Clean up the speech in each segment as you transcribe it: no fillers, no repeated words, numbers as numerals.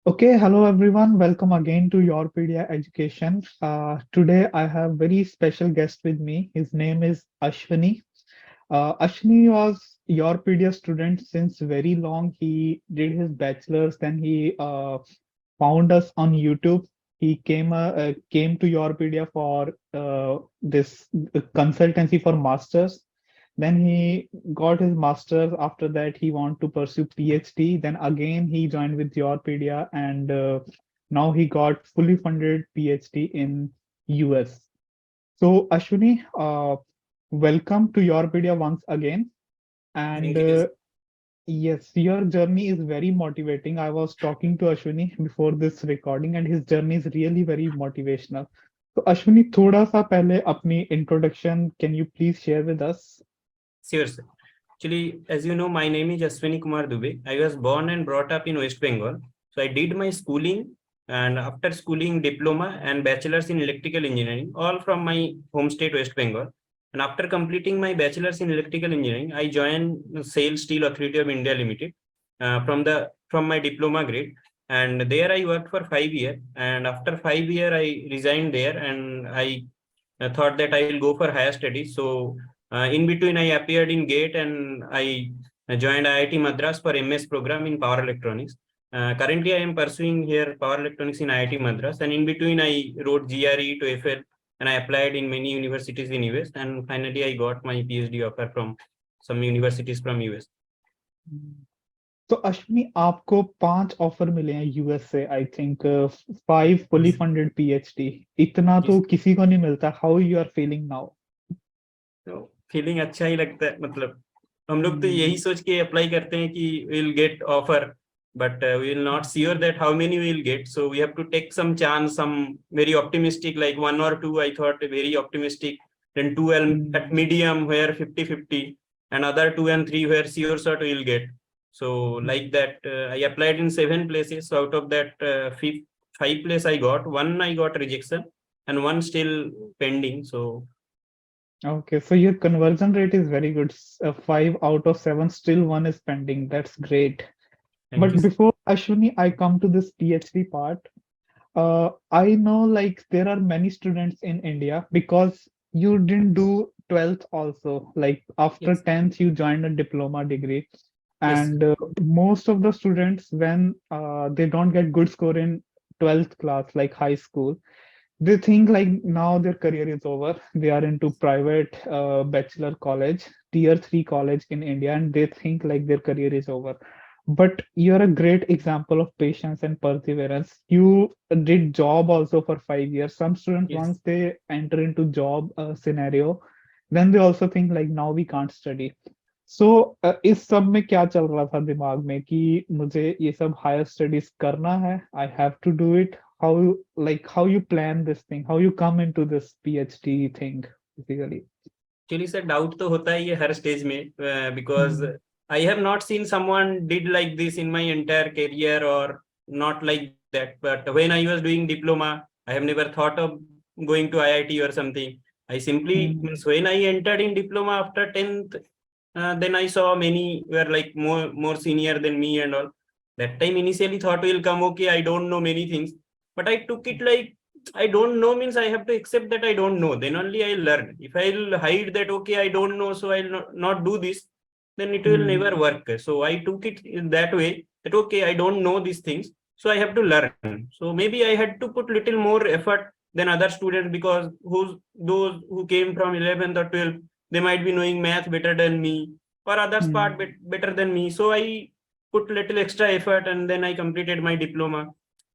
Okay, hello everyone. Welcome again to YourPedia Education. Today I have very special guest with me. His name is Ashwini. Ashwini was YourPedia student since very long. He did his bachelor's, then he found us on YouTube. He came to YourPedia for this consultancy for masters. Then he got his master's. After that, he wanted to pursue PhD. Then again, he joined with YourPedia, and now he got fully funded PhD in US. So Ashwini, welcome to YourPedia once again. And Thank you. yes, your journey is very motivating. I was talking to Ashwini before this recording, and his journey is really very motivational. So Ashwini, थोड़ा सा पहले अपनी introduction, can you please share with us? Sure, sir. Actually, as you know, my name is Ashwini Dubey. I was born and brought up in West Bengal. So I did my schooling, and after schooling diploma and bachelor's in electrical engineering, all from my home state West Bengal. And after completing my bachelor's in electrical engineering, I joined SAIL Steel Authority of India Limited from my diploma grade. And there I worked for 5 years. And after 5 years, I resigned there, and I thought that I will go for higher studies. So in between, I appeared in GATE, and I joined IIT Madras for MS program in power electronics. Currently, I am pursuing here power electronics in IIT Madras, and in between, I wrote GRE, TOEFL, and I applied in many universities in US, and finally, I got my PhD offer from some universities from US. तो अश्विनी आपको 5 offer मिले हैं US से I think 5 fully Yes. Funded PhD इतना तो Yes. किसी को नहीं मिलता how you are feeling now तो फीलिंग अच्छा ही लगता है, मतलब हम लोग तो यही सोच के अप्लाई करते हैं कि will get offer, but we will not sure that how many we will get, so we have to take some chance, some very optimistic, like one or two I thought very optimistic, then two at medium where 50-50, and other 2 and 3 where sure shot we will get. So like that, I applied in 7 places. So out of that, 5 place I got, one I got rejection, and one still pending. So Okay, so your conversion rate is very good. 5 out of 7, still one is pending. That's great. thank you. But before Ashwini, I come to this PhD part. I know like there are many students in India because you didn't do 12th also. Like after Yes. 10th, you joined a diploma degree. Yes. And most of the students, when they don't get good score in 12th class, like high school, they think like now their career is over. They are into private bachelor college, tier 3 college in India, and they think like their career is over. But you're a great example of patience and perseverance. You did job also for 5 years. Some students, Yes. once they enter into job scenario, then they also think like now we can't study. सो इस सब में क्या चल रहा था दिमाग में कि मुझे ये सब हायर स्टडीज करना है I have to do it how you plan this thing how you come into this PhD thing basically Actually, sir, doubt तो होता ही है हर स्टेज में, because I have not seen someone did like this in my entire career, or not like that. But when I was doing diploma, I have never thought of going to IIT or something. I simply means when I entered in diploma after 10th, then I saw many were like more senior than me and all. That time initially thought will come, okay, I don't know many things, but I took it like I don't know means I have to accept that I don't know. Then only I'll learn. If I'll hide that, okay, I don't know, so I'll not do this, then it will never work. So I took it in that way that, okay, I don't know these things, so I have to learn. So maybe I had to put little more effort than other students, because those who came from 11th or 12th, they might be knowing math better than me, or others part better than me. So I put little extra effort, and then I completed my diploma.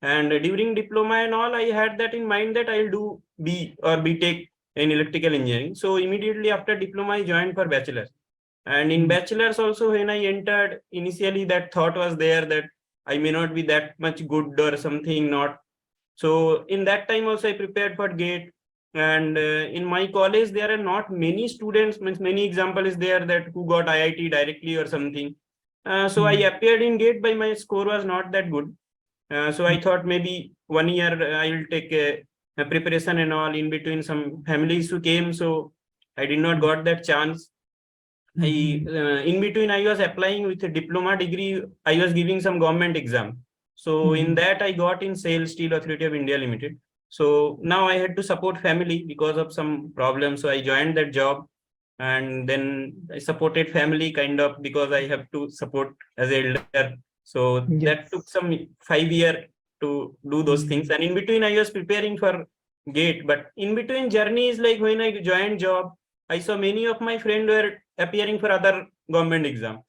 And during diploma and all, I had that in mind that I'll do B or BTech in electrical engineering. So immediately after diploma, I joined for bachelor's. And in bachelor's also, when I entered, initially that thought was there that I may not be that much good or something not. So in that time also I prepared for GATE. And in my college, there are not many students, means many example is there that who got IIT directly or something. So I appeared in GATE, but my score was not that good. So I thought maybe 1 year I will take a preparation and all. In between, some families who came, so I did not got that chance. In between I was applying with a diploma degree. I was giving some government exam. So in that I got in Sales Steel Authority of India Limited. So now I had to support family because of some problems. So I joined that job, and then I supported family kind of because I have to support as elder. So that took Yes. some 5 years to do those things. And in between I was preparing for GATE, but in between journeys, like when I joined job, I saw many of my friends were appearing for other government exam.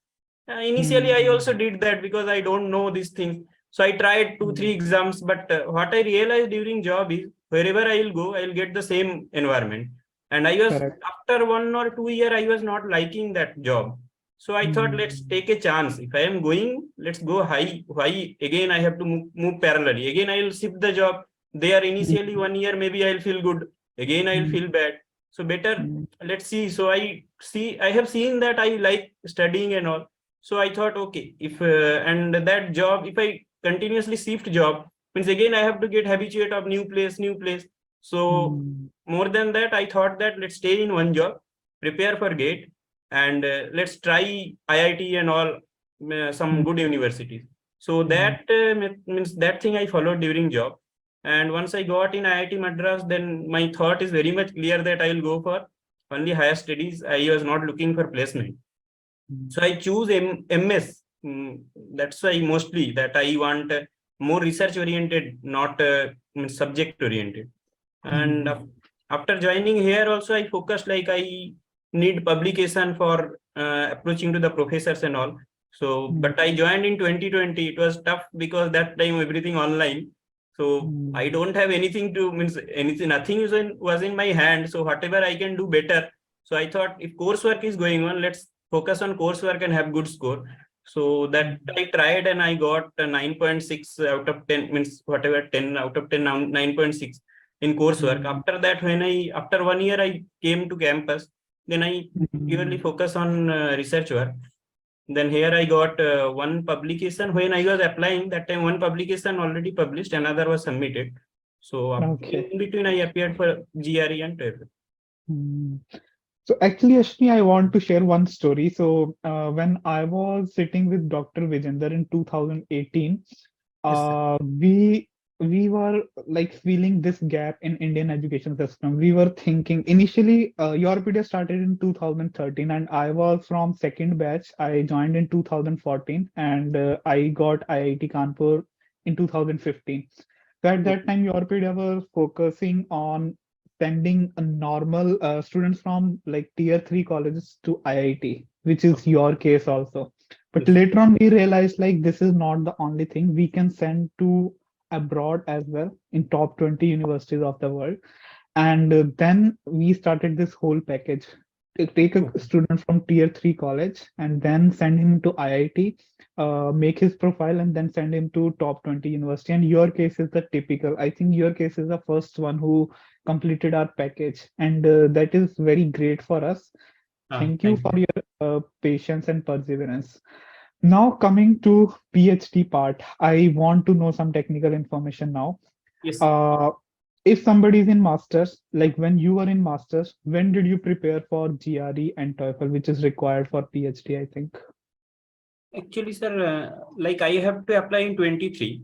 Initially, I also did that because I don't know these things. So I tried 2, 3 exams, but what I realized during job is wherever I will go, I will get the same environment. And I was, Correct. after 1 or 2 years, I was not liking that job. So I thought, let's take a chance. If I am going, let's go high. Why again I have to move parallelly? Again, I will shift the job. There initially 1 year, maybe I'll feel good. Again, I'll feel bad. So better, let's see. So I have seen that I like studying and all. So I thought, okay, if and that job, if I continuously shift job, means again I have to get habituate of new place, new place. So more than that, I thought that let's stay in one job, prepare for GATE, and let's try IIT and all some good universities. So that means that thing I followed during job. And once I got in IIT Madras, then my thought is very much clear that I will go for only higher studies. I was not looking for placement. So I choose MS. That's why mostly that I want more research oriented, not subject oriented. And after joining here also, I focused like I need publication for approaching to the professors and all. So, but I joined in 2020. It was tough because that time everything online. So I don't have anything to means anything. Nothing was in my hand. So whatever I can do better. So I thought if coursework is going on, let's focus on coursework and have good score. So that I tried and I got a 9.6 out of 10, means whatever 10 out of 10, 9.6 in coursework. After that, after 1 year, I came to campus, then I purely focus on research work. Then here I got one publication. When I was applying that time, one publication already published, another was submitted. So Okay. in between, I appeared for GRE and TOEFL. So actually, Ashni, I want to share one story. So when I was sitting with Dr. Vijender in 2018, Yes, sir. we were like feeling this gap in Indian education system. We were thinking initially, YourPedia started in 2013, and I was from second batch. I joined in 2014, and I got IIT Kanpur in 2015. So at that time, YourPedia was focusing on sending a normal students from like tier 3 colleges to IIT, which is your case also. But Yes. later on, we realized like this is not the only thing. We can send to abroad as well in top 20 universities of the world. And then we started this whole package to take a Okay. student from tier 3 college and then send him to IIT, make his profile, and then send him to top 20 university. And your case is the typical. I think your case is the first one who completed our package, and that is very great for us. Thank you Thank for you. your patience and perseverance. Now coming to PhD part, I want to know some technical information now. Yes. Uh, if somebody is in masters, like when you were in masters, when did you prepare for GRE and TOEFL, which is required for PhD, I think? Actually, sir, like I have to apply in 23.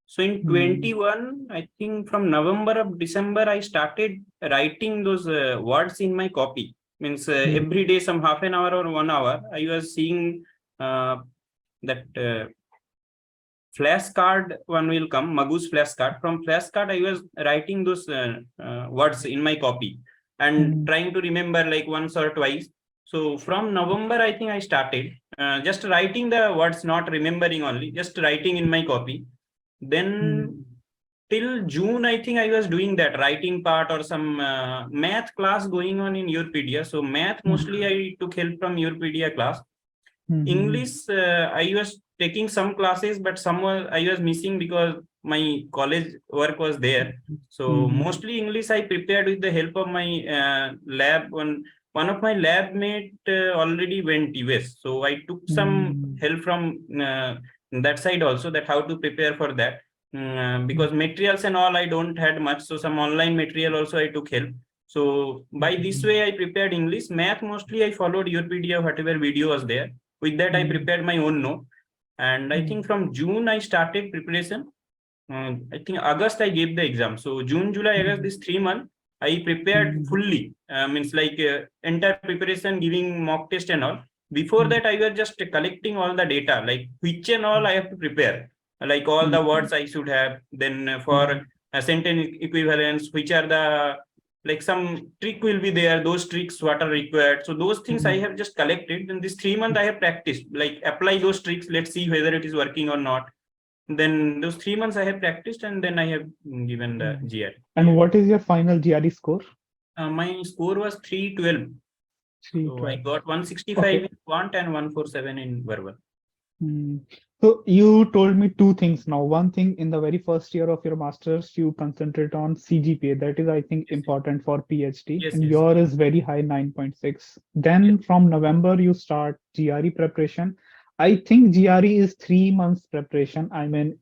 So in Hmm. 21, I think from November of December, I started writing those words in my copy. Means Hmm. every day, some half an hour or 1 hour, I was seeing that flashcard one will come, Magu's flashcard. From flashcard, I was writing those words in my copy and Hmm. trying to remember like once or twice. So from November, I think I started just writing the words, not remembering only, just writing in my copy. Hmm. Then till June, I think I was doing that writing part or some math class going on in YourPedia. So math mostly Hmm. I took help from YourPedia class. Hmm. English, I was taking some classes, but some I was missing because my college work was there. So Hmm. mostly English I prepared with the help of my lab. One of my lab mate already went US, so I took some Hmm. help from that side also, that how to prepare for that. Hmm. Because materials and all I don't had much, so some online material also I took help. So by this way I prepared English. Math mostly I followed YourPedia, whatever video was there. With that, I Hmm. prepared my own note. And I think from June I started preparation. I think August I gave the exam. So June, July, August, this 3 months I prepared fully. Means like entire preparation, giving mock test and all. Before that, I was just collecting all the data, like which and all I have to prepare, like all the words I should have. Then for a sentence equivalence, which are the like some trick will be there. Those tricks what are required. So those things I have just collected. In this 3 months I have practiced, like apply those tricks. Let's see whether it is working or not. Then those 3 months I have practiced, and then I have given the GR. And what is your final GRE score? My score was 312. So I 312. got 165 in quant and 147 in verbal. So you told me two things now. One thing, in the very first year of your master's, you concentrate on CGPA. That is, I think, important for PhD. Yes, And yes. your is very high, 9.6. Then from November, you start GRE preparation. I think GRE is 3 months preparation. I mean,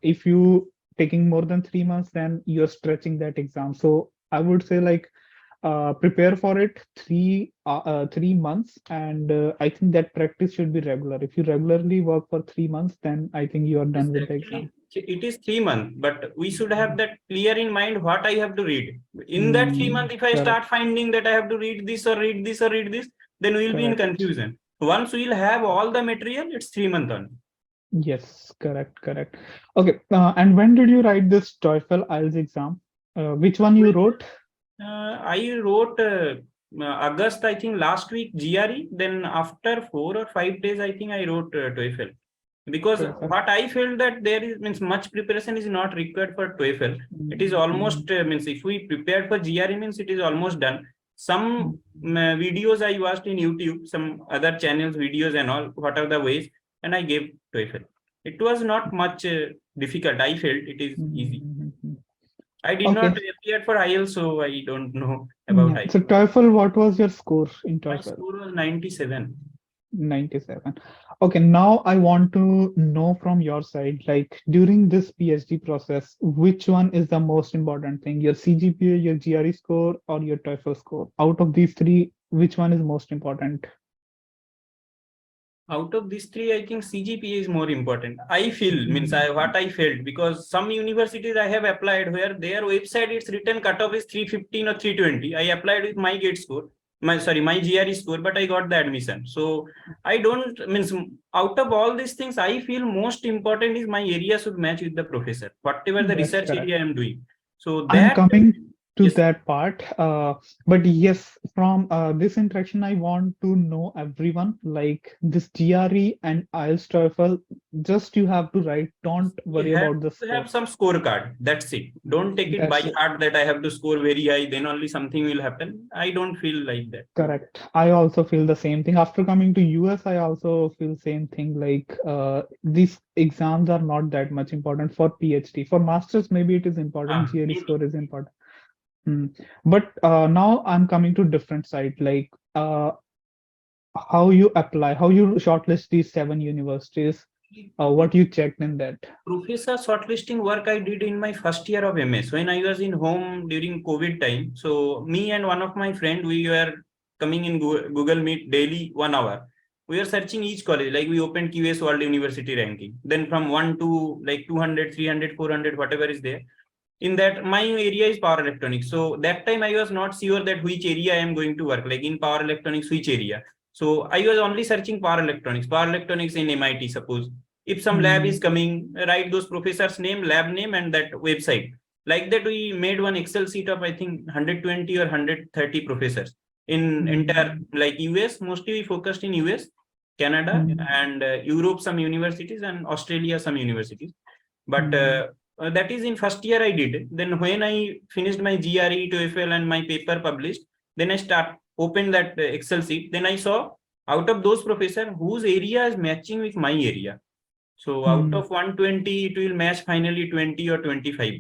if you taking more than 3 months, then you're stretching that exam. So I would say like prepare for it 3 months, and I think that practice should be regular. If you regularly work for 3 months, then I think you are Yes, done with the exam. actually, it is 3 months, but we should have that clear in mind what I have to read. In that 3 months, if I start Correct, finding that I have to read this or read this or read this, then we will be in correct. confusion. Once we will have all the material, it's 3 months only. Yes, correct, correct. Okay, and when did you write this TOEFL IELTS exam? Which one you wrote? I wrote August, I think last week GRE. Then after 4 or 5 days, I think I wrote TOEFL. Because TOEFL. what I felt that there is means much preparation is not required for TOEFL. It is almost means if we prepared for GRE means it is almost done. Some videos I watched in YouTube, some other channels videos and all. What are the ways? And I gave TOEFL. It was not much difficult. I felt it is easy. I did not Okay. appear for IELTS, so I don't know about Yeah. So IELTS. TOEFL, what was your score in My TOEFL? score was 97. 97. Okay, now I want to know from your side, like during this PhD process, which one is the most important thing? Your CGPA, your GRE score, or your TOEFL score? Out of these three, which one is most important? Out of these three, I think CGPA is more important. I feel means what I felt, because some universities I have applied where their website it's written cutoff is 315 or 320. I applied with my gate score, my GRE score, but I got the admission. So I don't means out of all these things, I feel most important is my area should match with the professor, whatever the That's research correct. area I am doing. So I'm that coming to yes. that part. But yes, from this interaction, I want to know everyone, like this GRE and IELTS TOEFL, just you have to write. Don't We worry have about the to score. have some scorecard. That's it. Don't take it by That's it. heart that I have to score very high, then only something will happen. I don't feel like that. Correct. I also feel the same thing. After coming to US, I also feel same thing. Like these exams are not that much important for PhD. For masters, maybe it is important. GRE Maybe. score is important. But now I'm coming to different side. Like how you apply, how you shortlist these 7 universities. What you checked in that? Professor shortlisting work I did in my first year of MS when I was in home during COVID time. So me and one of my friend, we were coming in Google Meet daily 1 hour. We were searching each college, like we opened QS World University ranking. Then from 1 to like 200, 300, 400, whatever is there. In that, my area is power electronics. So that time I was not sure that which area I am going to work, like in power electronics, which area. So I was only searching power electronics in MIT, suppose. If some lab is coming, write those professor's name, lab name, and that website. Like that, we made one Excel sheet of, I think, 120 or 130 professors in entire, like US, mostly we focused in US, Canada, and Europe, some universities, and Australia, some universities. But that is in first year I did. Then when I finished my GRE, TOEFL, and my paper published, then I opened that Excel sheet. Then I saw out of those professors whose area is matching with my area. So out of 120, it will match finally 20 or 25.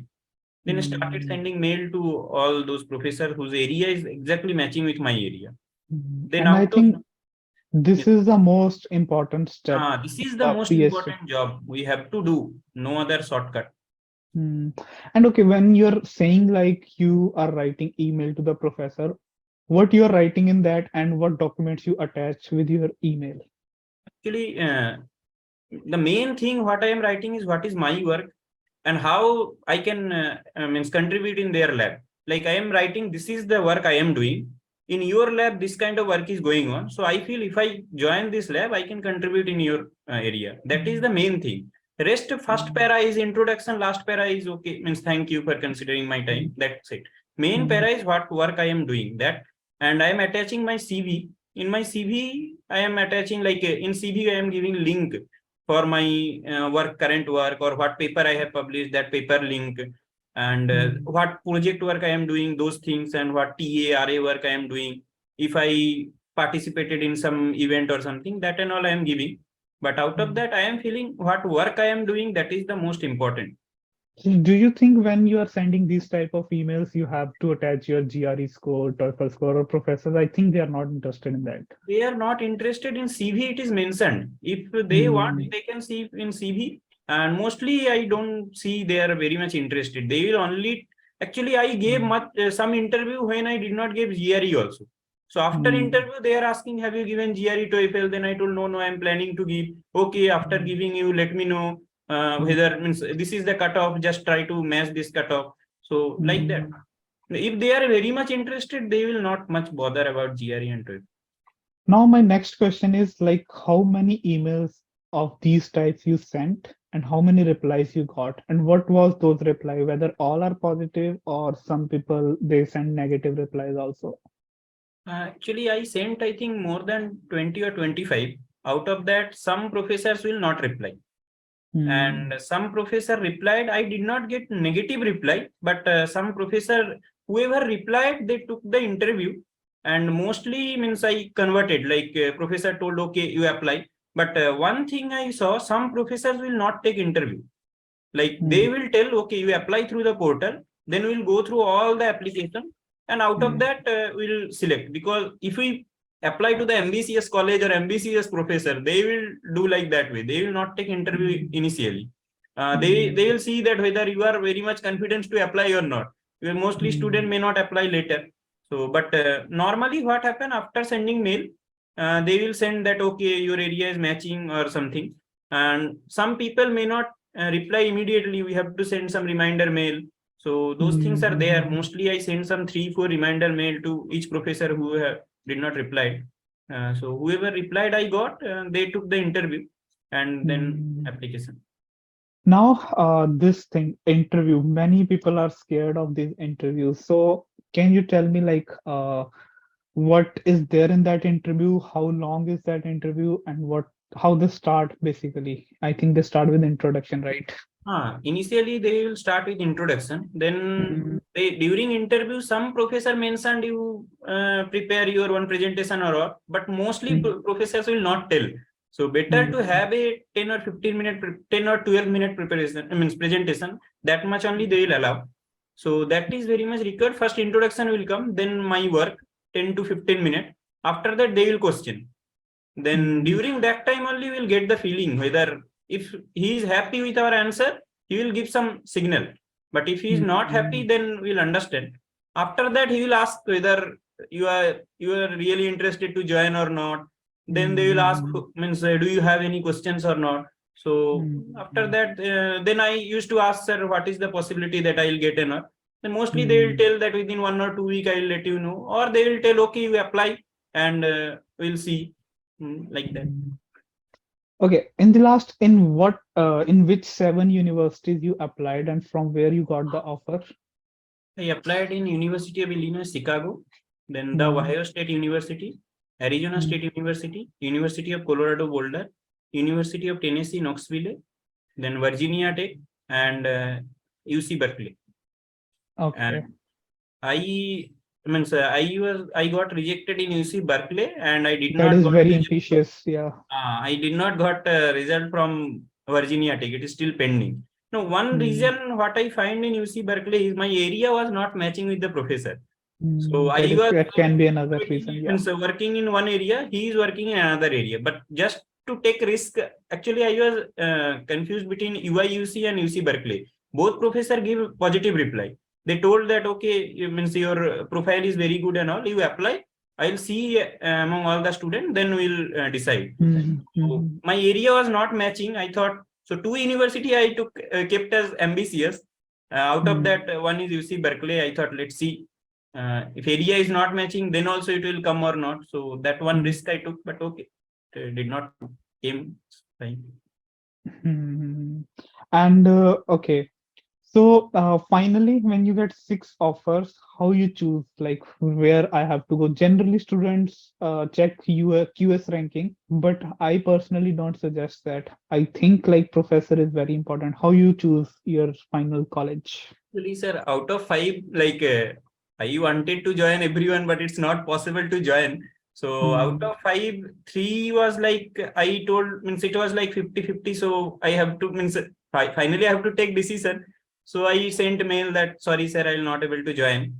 Then I started sending mail to all those professors whose area is exactly matching with my area. Then And I out of think this yes, is the most important step this in is the the most PhD. important job we have to do. No other shortcut. And okay, when you're saying like you are writing email to the professor, what you're writing in that and what documents you attach with your email? Actually, the main thing what I am writing is what is my work and how I can means contribute in their lab. Like I am writing, this is the work I am doing. In your lab, this kind of work is going on. So I feel if I join this lab, I can contribute in your area. That is the main thing. Rest first para is introduction, last para is okay. Means thank you for considering my time. That's it. Main para is what work I am doing. That, and I am attaching my CV. In my CV, I am attaching like in CV, I am giving link for my work, current work, or what paper I have published, that paper link, and what project work I am doing, those things, and what TARA work I am doing. If I participated in some event or something, that and all I am giving. But out of that, I am feeling what work I am doing, that is the most important. So do you think when you are sending these type of emails, you have to attach your GRE score, TOEFL score, or professors? I think they are not interested in that. They are not interested in CV, it is mentioned. If they want, Hmm. they can see in CV. And mostly, I don't see they are very much interested. They will only, actually, I gave much some interview when I did not give GRE also. So after Hmm. interview, they are asking, have you given GRE TOEFL? Then I told, no, no, I am planning to give. Okay, after giving you, let me know whether means this is the cutoff. Just try to match this cutoff. So like that. If they are very much interested, they will not much bother about GRE and TOEFL. Now, my next question is like, how many emails of these types you sent and how many replies you got? And what was those reply, whether all are positive or some people they send negative replies also? Actually, I sent, I think, more than 20 or 25. Out of that, some professors will not reply. Hmm. And some professor replied. I did not get negative reply, but some professor, whoever replied, they took the interview. And mostly means I converted, like professor told, okay, you apply. But one thing I saw, some professors will not take interview. Like they Hmm. will tell, okay, you apply through the portal, then we'll go through all the application, and out of Hmm. that we'll select. Because if we apply to the MBCS college or MBCS professor, they will do like that way. They will not take interview initially. They will see that whether you are very much confident to apply or not. Mostly student may not apply later. So, but normally what happen after sending mail, they will send that okay, your area is matching or something, and some people may not reply immediately. We have to send some reminder mail. So those things are there. Hmm. Mostly I send some 3 4 reminder mail to each professor who did not reply. So whoever replied, I got, they took the interview and then Hmm. application. Now, this thing, interview, many people are scared of these interviews. So, can you tell me, like, what is there in that interview? How long is that interview, and how they start basically? I think they start with introduction, right? Initially they will start with introduction. Then Mm, they, during interview, some professor mentioned you prepare your one presentation or what, but mostly mm, professors will not tell. So better to mm, have a 10 or 15 minute, 10 or 12 minute preparation, I mean presentation. That much only they will allow. So that is very much required. First introduction will come, then my work, 10 to 15 minutes. After that they will question. Then mm, during that time only we'll get the feeling whether if he is happy with our answer, he will give some signal. But if he is not happy, mm, then we'll understand. After that, he will ask whether you are really interested to join or not. Then they will ask, mm, means do you have any questions or not. So after mm, that, then I used to ask, sir, what is the possibility that I will get or not. Then mostly they will mm, tell that within 1 or 2 weeks I will let you know, or they will tell, okay, you apply and we'll see. Like that. mm. Okay, in which seven universities you applied and from where you got the offer? I applied in University of Illinois, Chicago, then the Mm, Ohio State University, Arizona mm. State University, University of Colorado Boulder, University of Tennessee Knoxville, then Virginia Tech, and UC Berkeley. And Okay, I means I got rejected in UC Berkeley, and I did that not is got very result. ambitious. Yeah. I did not got result from Virginia Tech. It is still pending. No, one Mm, reason what I find in UC Berkeley is my area was not matching with the professor. So I was that can be another reason. very, Yeah. means working in one area, he is working in another area. But just to take risk, actually I was confused between UIUC and UC Berkeley. Both professor give positive reply. They told that okay, means your profile is very good and all. You apply. I'll see among all the students, then we'll decide. Mhm, So mhm, my area was not matching. I thought so. Two university I took kept as ambitious. Out of mhm, that, one is UC Berkeley. I thought let's see if area is not matching, then also it will come or not. So that one mhm, risk I took, but okay, it did not came. Fine. mhm. And okay, so finally, when you get six offers, how you choose like where I have to go? Generally, students check QS ranking, but I personally don't suggest that. I think like professor is very important. How you choose your final college? Actually, sir, out of five, like I wanted to join everyone, but it's not possible to join. So out Hmm. of five, three was like I told means it was like 50-50. So I have to means finally I have to take decision. So I sent mail that sorry sir, I'll not able to join.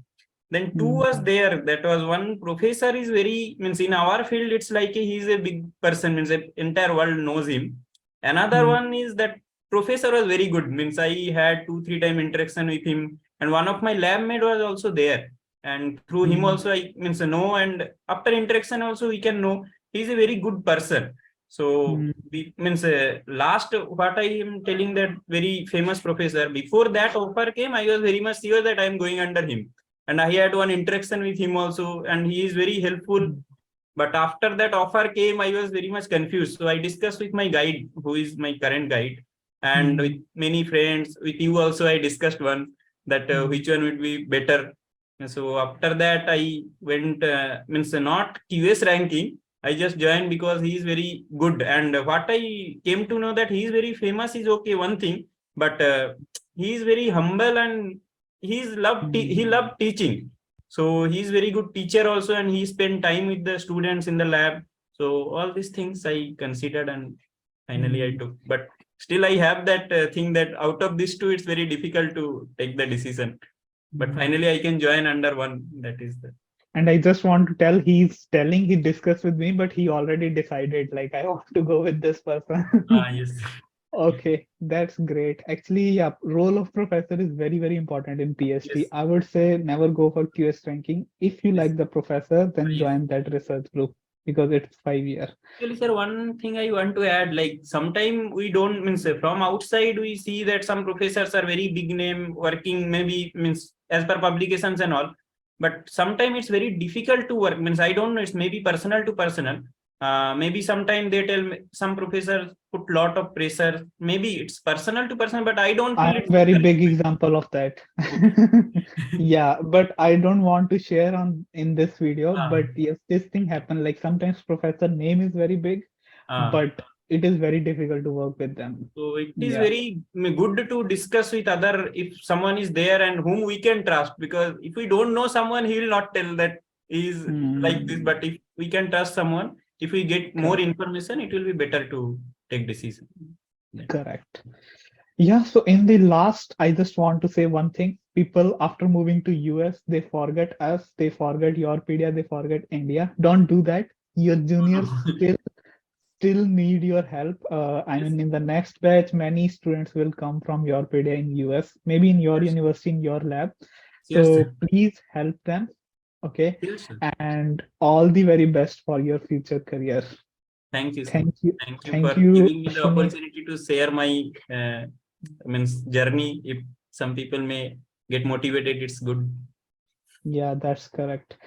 Then two was Hmm. there. That was one professor is very means in our field it's like he's a big person means the entire world knows him. Another Hmm. one is that professor was very good means I had 2-3 time interaction with him, and one of my lab mate was also there, and through him Hmm. also I means know, and after interaction also we can know he's a very good person. So Hmm. we means last what I am telling that very famous professor, before that offer came I was very much sure that I am going under him, and I had one interaction with him also, and he is very helpful. Hmm. But after that offer came, I was very much confused. So I discussed with my guide, who is my current guide, and with Hmm. many friends. With you also, I discussed one that Hmm. which one would be better. And so after that, I went means not QS ranking. I just joined because he is very good. And what I came to know that he is very famous is okay one thing, but he is very humble, and he Hmm. loved teaching. So he's very good teacher also, and he spent time with the students in the lab. So all these things I considered, and finally I Hmm. took. But still, I have that thing that out of these two, it's very difficult to take the decision. But Hmm. finally, I can join under one. That is the And I just want to tell he's telling he discussed with me, but he already decided like I want to go with this person. yes. Okay, that's great. Actually, yeah, role of professor is very, very important in PhD. Yes, I would say never go for QS ranking. If you yes. like the professor, then Yes. join that research group because it's 5 year. Actually, sir, one thing I want to add, like sometime we don't means from outside we see that some professors are very big name working maybe means as per publications and all, but sometimes it's very difficult to work. Means I don't know, it's maybe personal to personal. Maybe sometime they tell me, some professors put lot of pressure. Maybe it's personal to person, but I don't I'm feel it's very big encouragement. example of that. Okay. Yeah, but I don't want to share on in this video. Ah, But yes, this thing happen. Like sometimes professor name is very big, ah. but it is very difficult to work with them. So it is Yeah. very good to discuss with other if someone is there and whom we can trust, because if we don't know someone, he will not tell that he is like this. Hmm. But if we can trust someone, if we get more Correct. information, it will be better to take decision. Yeah. Correct. Yeah, so in the last, I just want to say one thing. People after moving to US, they forget us, they forget YourPedia, they forget India. Don't do that. Your juniors still need your help. I Yes. mean, in the next batch, many students will come from YourPedia in US, maybe in your Yes. university, in your lab. Yes, So sir. please help them. Okay. Yes, sir. And all the very best for your future career. Thank you, sir. Thank you. Thank you Thank for you, giving me the Ashwini. opportunity to share my means journey. If some people may get motivated, it's good. Yeah, that's correct.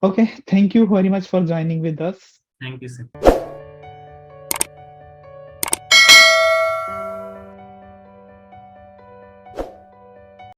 Okay, thank you very much for joining with us. Thank you, sir.